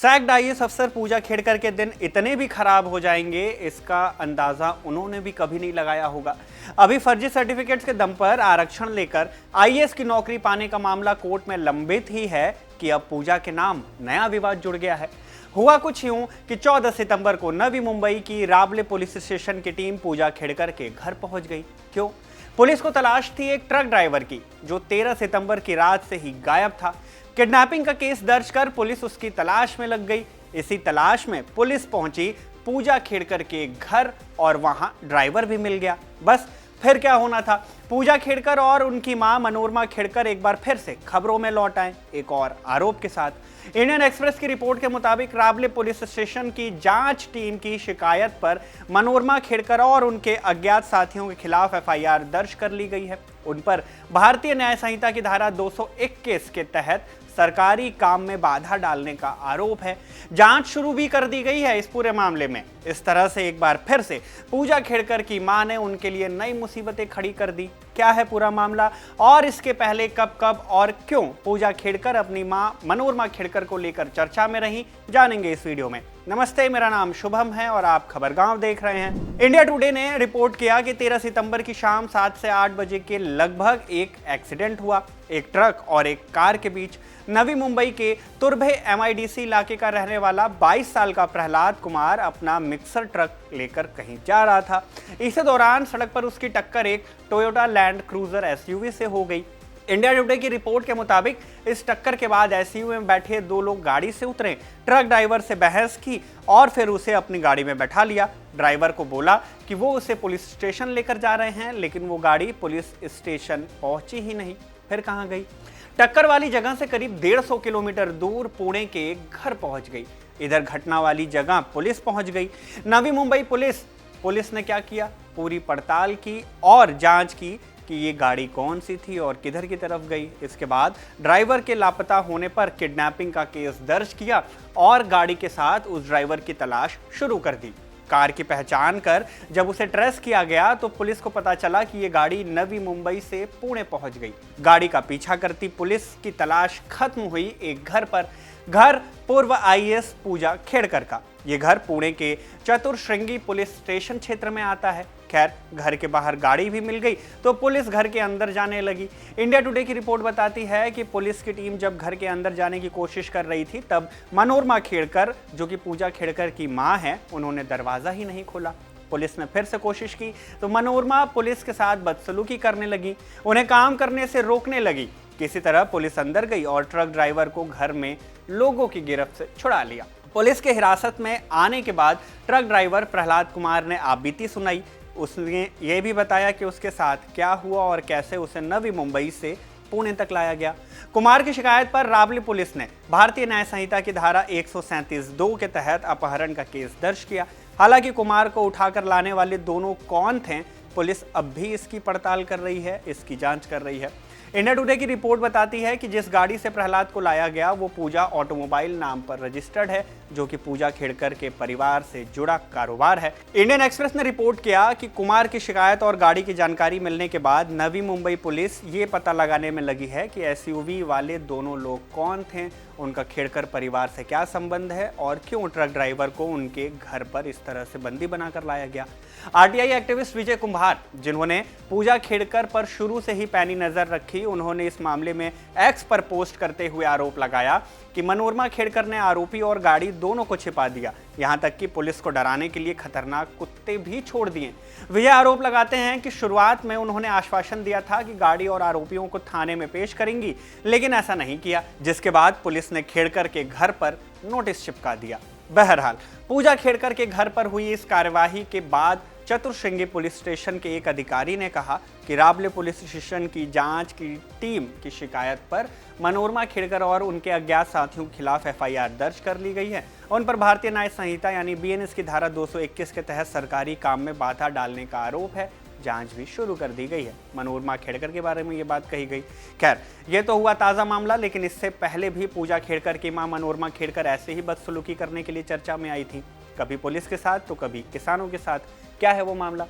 Sacked IAS अफसर पूजा खेड़कर के दिन इतने भी खराब हो जाएंगे, इसका अंदाजा उन्होंने भी कभी नहीं लगाया होगा। अभी फर्जी सर्टिफिकेट्स के दम पर आरक्षण लेकर आईएएस की नौकरी पाने का मामला कोर्ट में लंबित ही है कि अब पूजा के नाम नया विवाद जुड़ गया है। हुआ कुछ यूं कि 14 सितंबर को नवी मुंबई की रावले पुलिस स्टेशन की टीम पूजा खेड़कर के घर पहुंच गई। क्यों? पुलिस को तलाश थी एक ट्रक ड्राइवर की जो 13 सितंबर की रात से ही गायब था। किडनैपिंग का केस दर्ज कर पुलिस उसकी तलाश में लग गई। इसी तलाश में पुलिस पहुंची पूजा खेड़कर के घर और वहां ड्राइवर भी मिल गया। बस फिर क्या होना था, पूजा खेड़कर और उनकी मां मनोरमा खेड़कर एक बार फिर से खबरों में लौट आए, एक और आरोप के साथ। इंडियन एक्सप्रेस की रिपोर्ट के मुताबिक रावले पुलिस स्टेशन की जांच टीम की शिकायत पर मनोरमा खेड़कर और उनके अज्ञात साथियों के खिलाफ एफआईआर दर्ज कर ली गई है। उन पर भारतीय न्याय संहिता की धारा 221 के तहत सरकारी काम में बाधा डालने का आरोप है। जांच शुरू भी कर दी गई है इस पूरे मामले में। इस तरह से एक बार फिर से पूजा खेड़कर की मां ने उनके लिए नई मुसीबतें खड़ी कर दी। क्या है पूरा मामला और इसके पहले कब कब और क्यों पूजा खेड़कर अपनी मां मनोरमा खेड़कर को लेकर चर्चा में रही, जानेंगे इस वीडियो में। नमस्ते, मेरा नाम शुभम है और आप खबरगांव देख रहे हैं। इंडिया टुडे ने रिपोर्ट किया कि 13 सितंबर की शाम 7 से 8 बजे के लगभग एक एक्सीडेंट हुआ। एक ट्रक और एक कार के बीच। नवी मुंबई के तुर्भे एमआईडीसी इलाके का रहने वाला 22 साल का प्रहलाद कुमार अपना मिक्सर ट्रक लेकर कहीं जा रहा था। इसी दौरान सड़क पर उसकी टक्कर एक टोयोटा लैंड क्रूजर एसयूवी से हो गई। इंडिया टुडे की रिपोर्ट के मुताबिक इस टक्कर के बाद एसयूवी में बैठे दो लोग गाड़ी से उतरे, ट्रक ड्राइवर से बहस की और फिर उसे अपनी गाड़ी में बैठा लिया। ड्राइवर को बोला कि वो उसे पुलिस स्टेशन लेकर जा रहे हैं, लेकिन वो गाड़ी पुलिस स्टेशन पहुंची ही नहीं। फिर कहां गई? टक्कर वाली जगह से करीब 150 किलोमीटर दूर पुणे के घर पहुंच गई। इधर घटना वाली जगह पुलिस पहुंच गई। नवी मुंबई पुलिस ने क्या किया? पूरी पड़ताल की और जांच की कि ये गाड़ी कौन सी थी और किधर की तरफ गई। इसके बाद ड्राइवर के लापता होने पर किडनैपिंग का केस दर्ज किया और गाड़ी के साथ उस ड्राइवर की तलाश शुरू कर दी। कार की पहचान कर जब उसे ट्रेस किया गया तो पुलिस को पता चला कि ये गाड़ी नवी मुंबई से पुणे पहुंच गई। गाड़ी का पीछा करती पुलिस की तलाश खत्म हुई एक घर पर। घर पूर्व आईएएस पूजा खेड़कर का। ये घर पुणे के चतुर्श्रृंगी पुलिस स्टेशन क्षेत्र में आता है। खैर, घर के बाहर गाड़ी भी मिल गई तो पुलिस घर के अंदर जाने लगी। इंडिया टुडे की रिपोर्ट बताती है कि पुलिस की टीम जब घर के अंदर जाने की कोशिश कर रही थी तब मनोरमा खेड़कर, जो कि पूजा खेड़कर की मां है, उन्होंने दरवाजा ही नहीं खोला। पुलिस ने फिर से कोशिश की तो मनोरमा पुलिस के साथ बदसलूकी करने लगी, उन्हें काम करने से रोकने लगी। किसी तरह पुलिस अंदर गई और ट्रक ड्राइवर को घर में लोगों की गिरफ्त से छुड़ा लिया। पुलिस के हिरासत में आने के बाद ट्रक ड्राइवर प्रहलाद कुमार ने आपबीती सुनाई। उसने ये भी बताया कि उसके साथ क्या हुआ और कैसे उसे नवी मुंबई से पुणे तक लाया गया। कुमार की शिकायत पर रावली पुलिस ने भारतीय न्याय संहिता की धारा 137(2) के तहत अपहरण का केस दर्ज किया। हालांकि कुमार को उठाकर लाने वाले दोनों कौन थे, पुलिस अब भी इसकी पड़ताल कर रही है, इसकी जांच कर रही है। इंडिया टुडे की रिपोर्ट बताती है कि जिस गाड़ी से प्रहलाद को लाया गया वो पूजा ऑटोमोबाइल नाम पर रजिस्टर्ड है, जो कि पूजा खेड़कर के परिवार से जुड़ा कारोबार है। इंडियन एक्सप्रेस ने रिपोर्ट किया कि कुमार की शिकायत और गाड़ी की जानकारी मिलने के बाद नवी मुंबई पुलिस ये पता लगाने में लगी है कि एसयूवी वाले दोनों लोग कौन थे, उनका खेड़कर परिवार से क्या संबंध है और क्यों ट्रक ड्राइवर को उनके घर पर इस तरह से बंदी बनाकर लाया गया। आरटीआई एक्टिविस्ट विजय कुंभार, जिन्होंने पूजा खेड़कर पर शुरू से ही पैनी नजर रखी, उन्होंने इस मामले में एक्स पर पोस्ट करते हुए आरोप लगाया कि मनोरमा खेड़कर ने आरोपी और गाड़ी दोनों को छिपा दिया, यहां तक कि पुलिस को डराने के लिए खतरनाक कुत्ते भी छोड़ दिए। विजय आरोप लगाते हैं कि शुरुआत में उन्होंने आश्वासन दिया था कि गाड़ी और आरोपियों को थाने में पेश करेंगी, लेकिन ऐसा नहीं किया, जिसके बाद पुलिस ने खेड़कर के घर पर नोटिस चिपका दिया। बहरहाल, पूजा खेड़कर के घर पर हुई इस कार्यवाही के बाद चतुर्श्रृंगी पुलिस स्टेशन के एक अधिकारी ने कहा कि रावले पुलिस स्टेशन की जांच की टीम की शिकायत पर मनोरमा खेड़कर और उनके अज्ञात साथियों के खिलाफ एफआईआर दर्ज कर ली गई है। उन पर भारतीय न्याय संहिता यानी बीएनएस की धारा 221 के तहत सरकारी काम में बाधा डालने का आरोप है। जांच भी शुरू कर दी गई है। मनोरमा खेड़कर के बारे में ये बात कही गई। खैर, ये तो हुआ ताज़ा मामला, लेकिन इससे पहले भी पूजा खेड़कर की मां मनोरमा खेड़कर ऐसे ही बदसलूकी करने के लिए चर्चा में आई थी। कभी पुलिस के साथ तो कभी किसानों के साथ। क्या है वो मामला?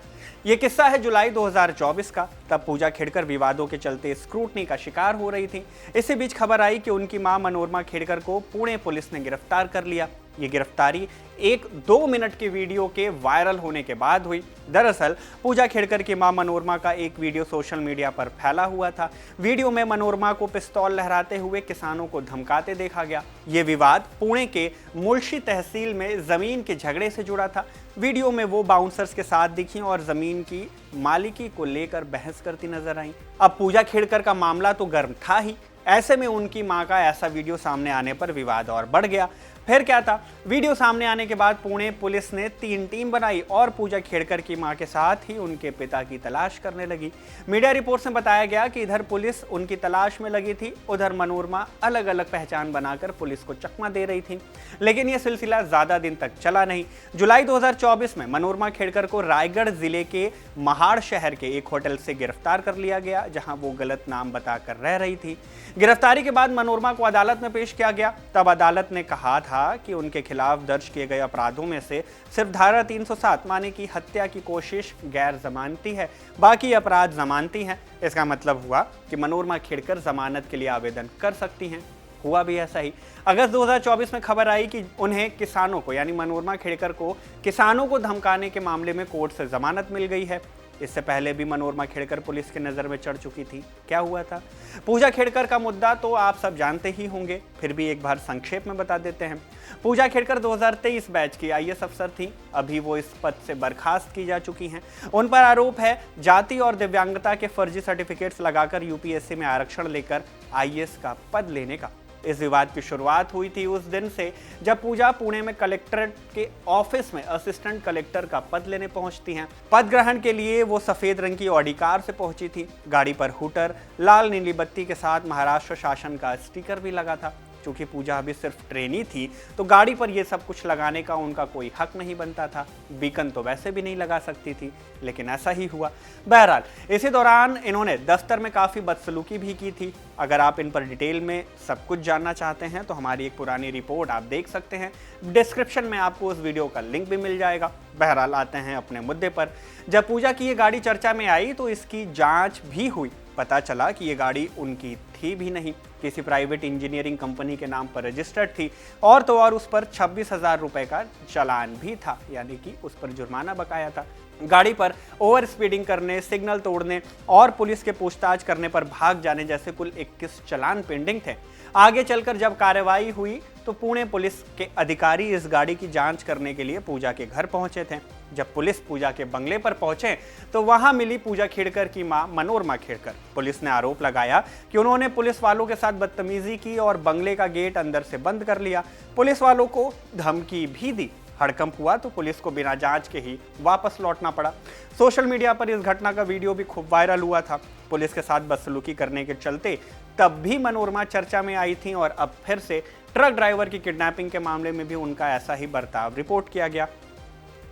ये किस्सा है जुलाई 2024 का। तब पूजा खेड़कर विवादों के चलते स्क्रूटनी का शिकार हो रही थी। इसी बीच खबर आई कि उनकी मां मनोरमा खेड़कर को पुणे पुलिस ने गिरफ्तार कर लिया। ये गिरफ्तारी 1-2 मिनट के वीडियो के वायरल होने के बाद हुई। दरअसल पूजा खेड़कर की मां मनोरमा का एक वीडियो सोशल मीडिया पर फैला हुआ था। वीडियो में मनोरमा को पिस्तौल लहराते हुए किसानों को धमकाते देखा गया। ये विवाद पुणे के मुल्शी तहसील में जमीन के झगड़े से जुड़ा था। वीडियो में वो बाउंसर्स के साथ दिखी और जमीन की मालिकी को लेकर बहस करती नजर आई। अब पूजा खेड़कर का मामला तो गर्म था ही, ऐसे में उनकी मां का ऐसा वीडियो सामने आने पर विवाद और बढ़ गया। फिर क्या था? वीडियो सामने आने के बाद पुणे पुलिस ने 3 टीम बनाई और पूजा खेड़कर की मां के साथ ही उनके पिता की तलाश करने लगी। मीडिया रिपोर्ट्स में बताया गया कि इधर पुलिस उनकी तलाश में लगी थी, उधर मनोरमा अलग अलग पहचान बनाकर पुलिस को चकमा दे रही थी। लेकिन यह सिलसिला ज्यादा दिन तक चला नहीं। जुलाई 2024 में मनोरमा खेड़कर को रायगढ़ जिले के महाड़ शहर के एक होटल से गिरफ्तार कर लिया गया, जहां वो गलत नाम बताकर रह रही थी। गिरफ्तारी के बाद मनोरमा को अदालत में पेश किया गया। तब अदालत ने कहा था कि उनके खिलाफ दर्ज किए गए अपराधों में से सिर्फ धारा 307 माने की हत्या की कोशिश गैर जमानती है, बाकी अपराध जमानती हैं। इसका मतलब हुआ कि मनोरमा खेड़कर जमानत के लिए आवेदन कर सकती हैं। हुआ भी ऐसा ही। अगस्त 2024 में खबर आई कि उन्हें किसानों को यानी मनोरमा खेड़कर को किसानों को धमकाने के मामले में कोर्ट से जमानत मिल गई है। इससे पहले भी मनोरमा खेड़कर पुलिस की नज़र में चढ़ चुकी थी। क्या हुआ था? पूजा खेड़कर का मुद्दा तो आप सब जानते ही होंगे, फिर भी एक बार संक्षेप में बता देते हैं। पूजा खेड़कर 2023 बैच की आईएएस अफसर थी। अभी वो इस पद से बर्खास्त की जा चुकी हैं। उन पर आरोप है जाति और दिव्यांगता के फर्जी सर्टिफिकेट्स लगाकर यूपीएससी में आरक्षण लेकर आईएएस का पद लेने का। इस विवाद की शुरुआत हुई थी उस दिन से जब पूजा पुणे में कलेक्ट्रेट के ऑफिस में असिस्टेंट कलेक्टर का पद लेने पहुंचती हैं। पद ग्रहण के लिए वो सफेद रंग की ऑडी कार से पहुंची थी। गाड़ी पर हुटर, लाल नीली बत्ती के साथ महाराष्ट्र शासन का स्टिकर भी लगा था। चूंकि पूजा अभी सिर्फ ट्रेनी थी तो गाड़ी पर यह सब कुछ लगाने का उनका कोई हक नहीं बनता था। बीकन तो वैसे भी नहीं लगा सकती थी, लेकिन ऐसा ही हुआ। बहरहाल इसी दौरान इन्होंने दफ्तर में काफ़ी बदसलूकी भी की थी। अगर आप इन पर डिटेल में सब कुछ जानना चाहते हैं तो हमारी एक पुरानी रिपोर्ट आप देख सकते हैं। डिस्क्रिप्शन में आपको उस वीडियो का लिंक भी मिल जाएगा। बहरहाल आते हैं अपने मुद्दे पर। जब पूजा की ये गाड़ी चर्चा में आई तो इसकी जाँच भी हुई। पता चला कि ये गाड़ी उनकी थी भी नहीं, किसी प्राइवेट इंजीनियरिंग कंपनी के नाम पर रजिस्टर्ड थी और तो और उस पर 26,000 रुपए का चालान भी था, यानी कि उस पर जुर्माना बकाया था। गाड़ी पर ओवर स्पीडिंग करने, सिग्नल तोड़ने और पुलिस के पूछताछ करने पर भाग जाने जैसे कुल 21 चालान पेंडिंग थे। आगे चलकर जब कार्रवाई हुई तो पुणे पुलिस के अधिकारी इस गाड़ी की जांच करने के लिए पूजा के घर पहुंचे थे। जब पुलिस पूजा के बंगले पर पहुंचे तो वहां मिली पूजा खेड़कर की मां मनोरमा खेड़कर। पुलिस ने आरोप लगाया कि उन्होंने पुलिस वालों के साथ बदतमीजी की और बंगले का गेट अंदर से बंद कर लिया। पुलिस वालों को धमकी भी दी। हड़कंप हुआ तो पुलिस को बिना जांच के ही वापस लौटना पड़ा। सोशल मीडिया पर इस घटना का वीडियो भी खूब वायरल हुआ था। पुलिस के साथ बदसलूकी करने के चलते तब भी मनोरमा चर्चा में आई थी और अब फिर से ट्रक ड्राइवर की किडनैपिंग के मामले में भी उनका ऐसा ही बर्ताव रिपोर्ट किया गया।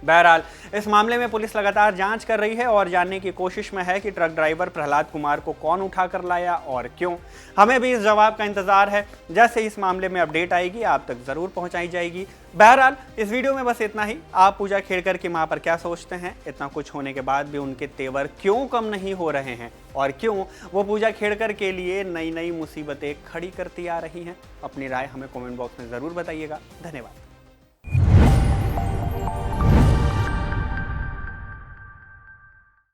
बहरहाल इस मामले में पुलिस लगातार जांच कर रही है और जानने की कोशिश में है कि ट्रक ड्राइवर प्रहलाद कुमार को कौन उठाकर लाया और क्यों। हमें भी इस जवाब का इंतजार है। जैसे इस मामले में अपडेट आएगी आप तक जरूर पहुंचाई जाएगी। बहरहाल इस वीडियो में बस इतना ही। आप पूजा खेड़कर की मां पर क्या सोचते हैं? इतना कुछ होने के बाद भी उनके तेवर क्यों कम नहीं हो रहे हैं और क्यों वो पूजा खेड़कर के लिए नई नई मुसीबतें खड़ी करती आ रही हैं? अपनी राय हमें कमेंट बॉक्स में जरूर बताइएगा। धन्यवाद।